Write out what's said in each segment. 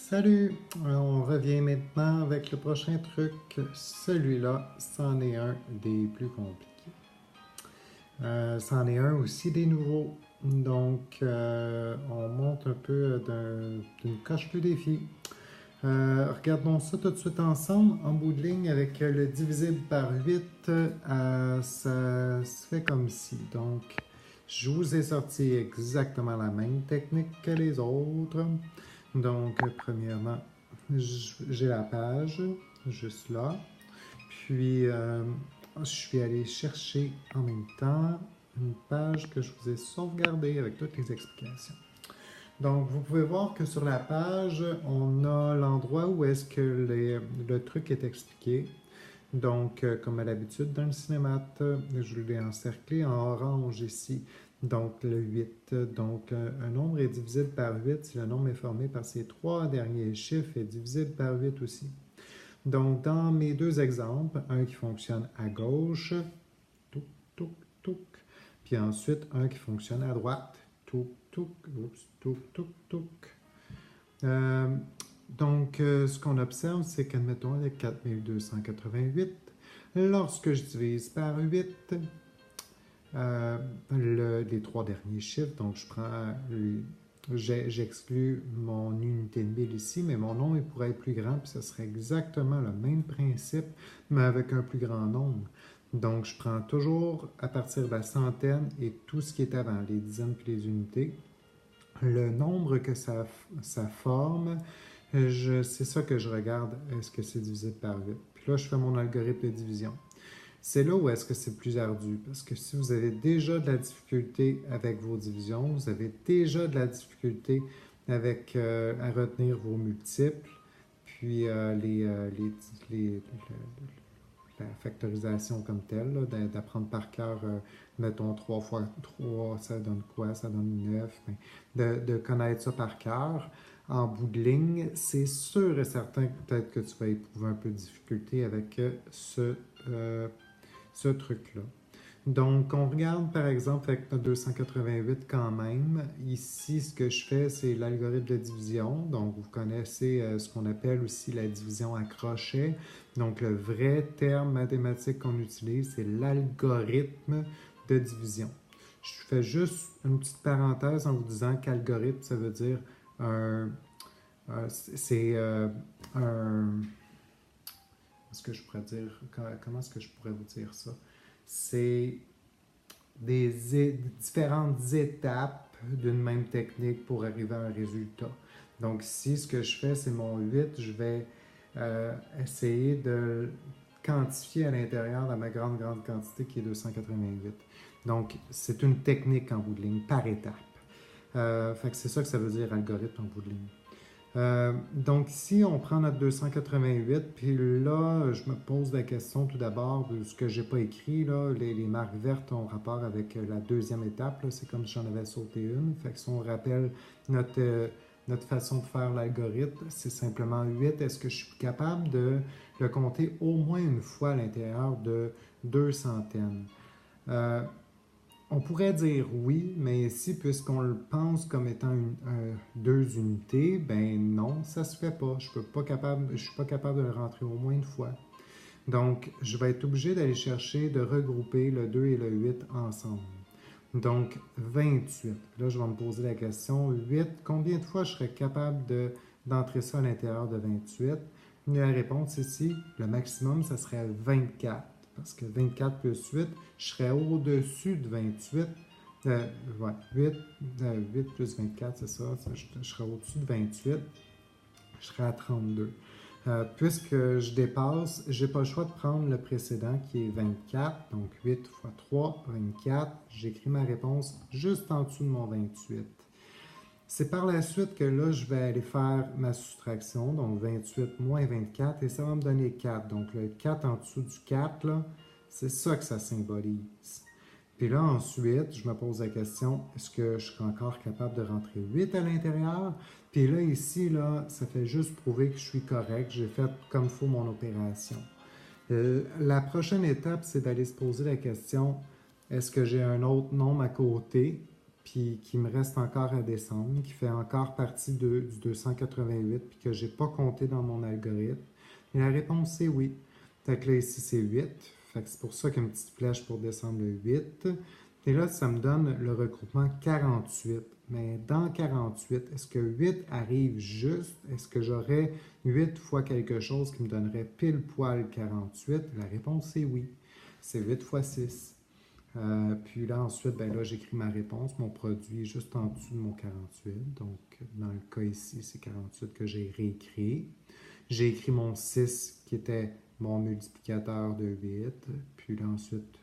Salut! On revient maintenant avec le prochain truc. Celui-là, c'en est un des plus compliqués. C'en est un aussi des nouveaux. Donc, on monte un peu d'une coche plus défi. Regardons ça tout de suite ensemble. En bout de ligne, avec le divisible par 8, ça se fait comme ci. Donc, je vous ai sorti exactement la même technique que les autres. Donc, premièrement, j'ai la page, juste là. Puis, je suis allé chercher en même temps une page que je vous ai sauvegardée avec toutes les explications. Donc, vous pouvez voir que sur la page, on a l'endroit où est-ce que le truc est expliqué. Donc, comme à l'habitude dans le cinémat, je l'ai encerclé en orange ici. Donc, le 8. Donc, un nombre est divisible par 8 si le nombre est formé par ses trois derniers chiffres est divisible par 8 aussi. Donc, dans mes deux exemples, un qui fonctionne à gauche, touk, touk, touk, puis ensuite un qui fonctionne à droite, touk, touk, oups, touk, touk, touk. Donc, ce qu'on observe, c'est qu'admettons, il y a 4288. Lorsque je divise par 8, les trois derniers chiffres, donc j'exclus mon unité de mille ici, mais mon nombre il pourrait être plus grand, puis ce serait exactement le même principe, mais avec un plus grand nombre. Donc, je prends toujours à partir de la centaine et tout ce qui est avant, les dizaines puis les unités. Le nombre que ça forme, c'est ça que je regarde, est-ce que c'est divisible par 8. Puis là, je fais mon algorithme de division. C'est là où est-ce que c'est plus ardu, parce que si vous avez déjà de la difficulté avec vos divisions, vous avez déjà de la difficulté avec à retenir vos multiples, puis la factorisation comme telle, d'apprendre par cœur, mettons 3 fois 3, ça donne quoi? Ça donne 9. De connaître ça par cœur, en bout de ligne, c'est sûr et certain que peut-être que tu vas éprouver un peu de difficulté avec ce truc-là. Donc, on regarde par exemple avec notre 288 quand même. Ici, ce que je fais, c'est l'algorithme de division. Donc, vous connaissez ce qu'on appelle aussi la division à crochet. Donc, le vrai terme mathématique qu'on utilise, c'est l'algorithme de division. Je fais juste une petite parenthèse en vous disant qu'algorithme, ça veut dire c'est un... Est-ce que je pourrais dire, comment est-ce que je pourrais vous dire ça? C'est différentes étapes d'une même technique pour arriver à un résultat. Donc ici, ce que je fais, c'est mon 8, je vais essayer de quantifier à l'intérieur de ma grande quantité qui est 288. Donc, c'est une technique en bout de ligne, par étape. Fait que c'est ça que ça veut dire algorithme en bout de ligne. Donc ici, on prend notre 288, puis là, je me pose la question tout d'abord de ce que j'ai pas écrit, là, les marques vertes ont rapport avec la deuxième étape, c'est comme si j'en avais sauté une. Fait que si on rappelle notre façon de faire l'algorithme, c'est simplement 8. Est-ce que je suis capable de le compter au moins une fois à l'intérieur de deux centaines? On pourrait dire oui, mais ici, puisqu'on le pense comme étant deux unités, ben non, ça se fait pas. Je suis pas capable de le rentrer au moins une fois. Donc, je vais être obligé d'aller chercher, de regrouper le 2 et le 8 ensemble. Donc, 28. Là, je vais me poser la question, 8, combien de fois je serais capable d'entrer ça à l'intérieur de 28? La réponse ici, le maximum, ça serait 24. Parce que 24 plus 8, je serais au-dessus de 28. Ouais, 8 plus 24, c'est ça. Je serais au-dessus de 28. Je serais à 32. Puisque je dépasse, je n'ai pas le choix de prendre le précédent qui est 24. Donc 8 fois 3, 24. J'écris ma réponse juste en dessous de mon 28. C'est par la suite que là, je vais aller faire ma soustraction, donc 28 moins 24, et ça va me donner 4. Donc le 4 en dessous du 4, là, c'est ça que ça symbolise. Puis là, ensuite, je me pose la question, est-ce que je serai encore capable de rentrer 8 à l'intérieur? Puis là, ici, là, ça fait juste prouver que je suis correct, j'ai fait comme il faut mon opération. La prochaine étape, c'est d'aller se poser la question, est-ce que j'ai un autre nombre à côté? puis qui me reste encore à descendre, qui fait encore partie du 288, puis que je n'ai pas compté dans mon algorithme? Et la réponse, c'est oui. Fait que là, ici, c'est 8. Fait que c'est pour ça qu'il y a une petite flèche pour descendre le 8. Et là, ça me donne le regroupement 48. Mais dans 48, est-ce que 8 arrive juste? Est-ce que j'aurais 8 fois quelque chose qui me donnerait pile poil 48? La réponse est oui. C'est 8 fois 6. Puis là, ensuite, ben là, j'écris ma réponse, mon produit juste en dessous de mon 48. Donc, dans le cas ici, c'est 48 que j'ai réécrit. J'ai écrit mon 6 qui était mon multiplicateur de 8. Puis là, ensuite,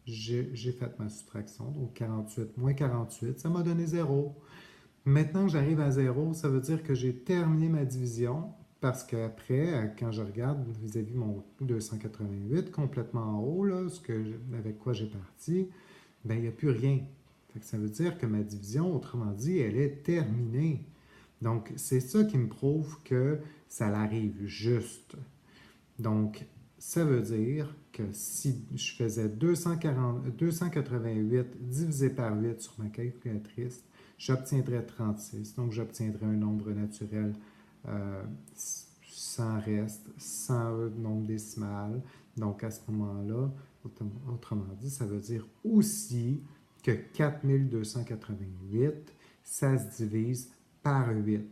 j'ai fait ma soustraction. Donc, 48 moins 48, ça m'a donné 0. Maintenant que j'arrive à 0, ça veut dire que j'ai terminé ma division. Parce qu'après, quand je regarde vis-à-vis mon 288, complètement en haut, là, avec quoi j'ai parti, ben, il n'y a plus rien. Fait que ça veut dire que ma division, autrement dit, elle est terminée. Donc, c'est ça qui me prouve que ça l'arrive juste. Donc, ça veut dire que si je faisais 288 divisé par 8 sur ma calculatrice, j'obtiendrais 36. Donc, j'obtiendrais un nombre naturel sans reste, sans nombre décimal. Donc, à ce moment-là, autrement dit, ça veut dire aussi que 4288, ça se divise par 8.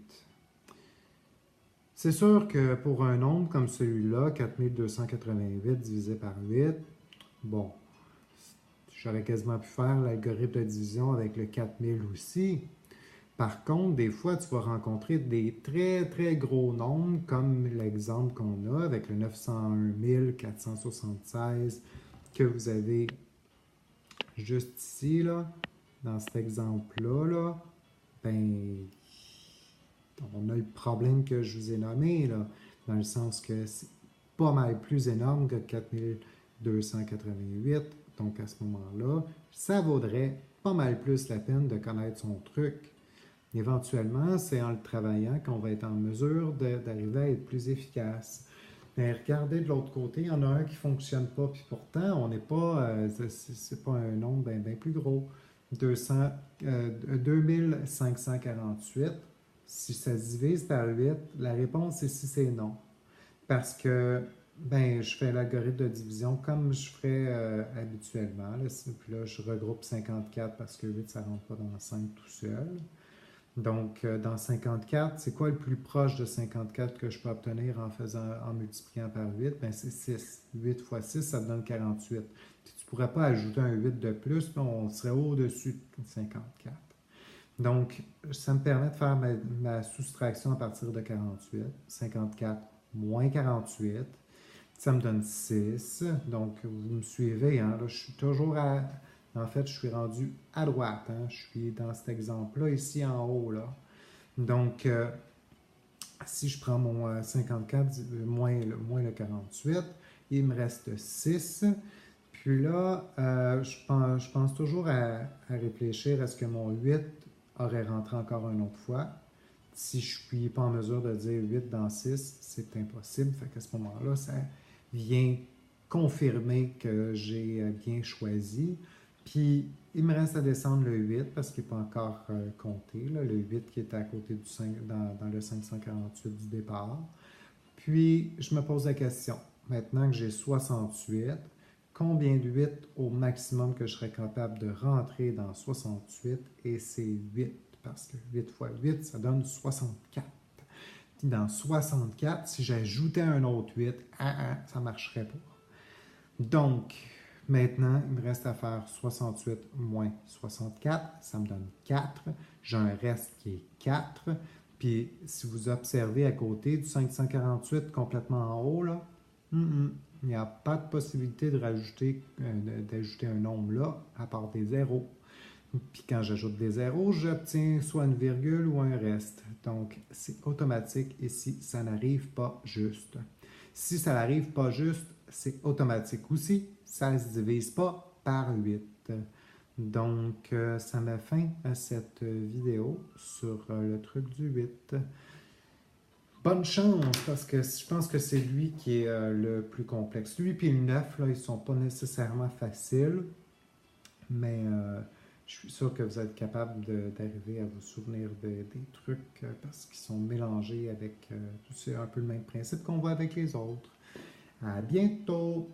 C'est sûr que pour un nombre comme celui-là, 4288 divisé par 8, bon, j'aurais quasiment pu faire l'algorithme de division avec le 4000 aussi. Par contre, des fois, tu vas rencontrer des très, très gros nombres, comme l'exemple qu'on a avec le 901 476 que vous avez juste ici, là, dans cet exemple-là, là, ben, on a le problème que je vous ai nommé, là, dans le sens que c'est pas mal plus énorme que 4288. Donc, à ce moment-là, ça vaudrait pas mal plus la peine de connaître son truc. Éventuellement, c'est en le travaillant qu'on va être en mesure d'arriver à être plus efficace. Mais regardez de l'autre côté, il y en a un qui ne fonctionne pas, puis pourtant, on n'est pas, c'est pas un nombre bien plus gros. 2548, si ça se divise par 8, la réponse ici, c'est non. Parce que, ben, je fais l'algorithme de division comme je ferais habituellement. Là. Puis là, je regroupe 54 parce que 8, ça ne rentre pas dans 5 tout seul. Donc, dans 54, c'est quoi le plus proche de 54 que je peux obtenir en multipliant par 8? Ben, c'est 6. 8 fois 6, ça me donne 48. Puis, tu ne pourrais pas ajouter un 8 de plus, puis on serait au-dessus de 54. Donc, ça me permet de faire ma soustraction à partir de 48. 54 moins 48, ça me donne 6. Donc, vous me suivez, hein? Là, je suis toujours à... En fait, je suis rendu à droite. Hein? Je suis dans cet exemple-là, ici en haut. Là. Donc, si je prends mon 54 moins le 48, il me reste 6. Puis là, je pense toujours à réfléchir à ce que mon 8 aurait rentré encore une autre fois. Si je ne suis pas en mesure de dire 8 dans 6, c'est impossible. Fait qu'à ce moment-là, ça vient confirmer que j'ai bien choisi. Puis, il me reste à descendre le 8 parce qu'il n'est pas encore compté, là, le 8 qui est à côté du 5, dans le 548 du départ. Puis, je me pose la question, maintenant que j'ai 68, combien de 8 au maximum que je serais capable de rentrer dans 68? Et c'est 8, parce que 8 fois 8, ça donne 64. Puis dans 64, si j'ajoutais un autre 8, ça ne marcherait pas. Donc, maintenant, il me reste à faire 68 moins 64, ça me donne 4. J'ai un reste qui est 4. Puis, si vous observez à côté du 548 complètement en haut, là, il n'y a pas de possibilité d'ajouter un nombre là, à part des zéros. Puis quand j'ajoute des zéros, j'obtiens soit une virgule ou un reste. Donc, c'est automatique ici, ça n'arrive pas juste. Si ça n'arrive pas juste, c'est automatique aussi, ça ne se divise pas par 8. Donc, ça met fin à cette vidéo sur le truc du 8. Bonne chance, parce que je pense que c'est lui qui est le plus complexe. Lui et le 9, là, ils ne sont pas nécessairement faciles, mais Je suis sûr que vous êtes capable d'arriver à vous souvenir des trucs parce qu'ils sont mélangés avec, c'est un peu le même principe qu'on voit avec les autres. À bientôt!